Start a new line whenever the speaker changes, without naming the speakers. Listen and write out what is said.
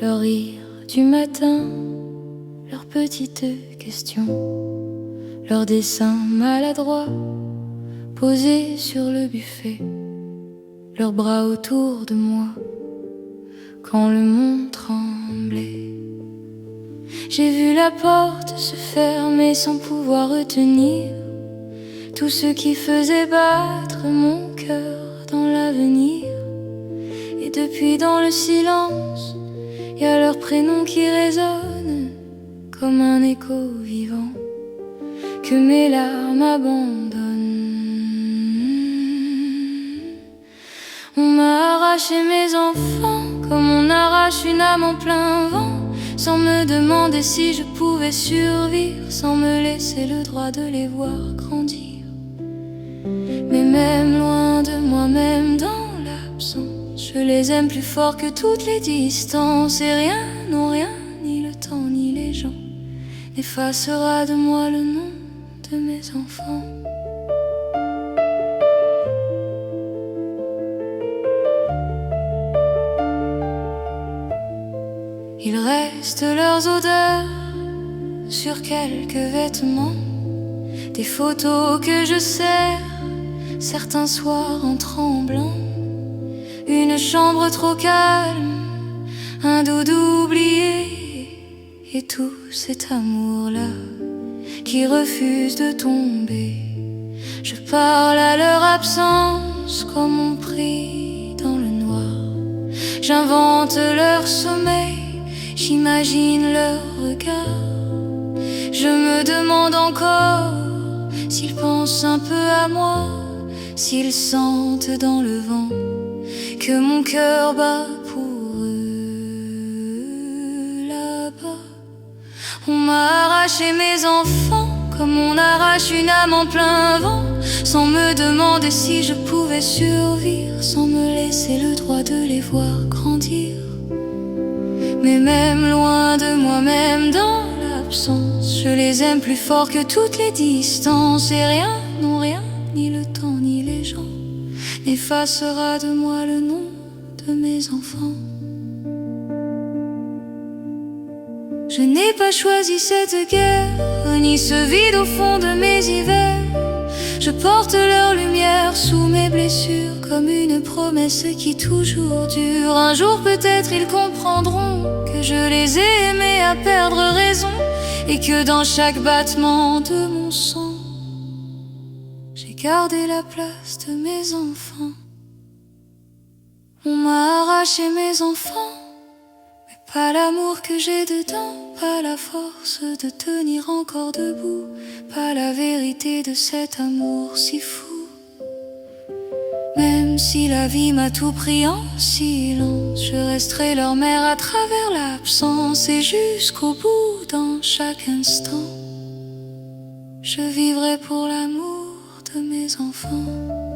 leur rire du matin, leurs petites questions, leurs dessins maladroits posés sur le buffet, leurs bras autour de moi quand le monde tremblait. J'ai vu la porte se fermer sans pouvoir retenir tout ce qui faisait battre mon cœur dans l'avenir. Et depuis dans le silence, y a leur prénom qui résonne comme un écho vivant que mes larmes abandonnent. On m'a arraché mes enfants comme on arrache une âme en plein vent, sans me demander si je pouvais survivre, sans me laisser le droit de les voir grandir. Mais même loin de moi, même dans l'absence, je les aime plus fort que toutes les distances. Et rien, non rien, ni le temps ni les gens, n'effacera de moi le nom de mes enfants. Il reste leurs odeurs sur quelques vêtements, des photos que je serre certains soirs en tremblant, une chambre trop calme, un doudou oublié, et tout cet amour-là qui refuse de tomber. Je parle à leur absence comme on prie dans le noir, j'invente leur sommeil, j'imagine leur regard. Je me demande encore s'ils pensent un peu à moi, s'ils sentent dans le vent que mon cœur bat pour eux là-bas. On m'a arraché mes enfants comme on arrache une âme en plein vent, sans me demander si je pouvais survivre, sans me laisser le droit de les voir grandir. Mais même loin de moi, même dans l'absence, je les aime plus fort que toutes les distances. Et rien, non rien, ni le temps ni les gens, n'effacera de moi le nom de mes enfants. Je n'ai pas choisi cette guerre, ni ce vide au fond de mes hivers. Je porte leur lumière sous mes blessures, comme une promesse qui toujours dure. Un jour peut-être ils comprendront que je les ai aimés à perdre raison, et que dans chaque battement de mon sang, j'ai gardé la place de mes enfants. On m'a arraché mes enfants, mais pas l'amour que j'ai dedans, pas la force de tenir encore debout, pas la vérité de cet amour si fou. Même si la vie m'a tout pris en silence, je resterai leur mère à travers l'absence, et jusqu'au bout, dans chaque instant, je vivrai pour l'amour de mes enfants.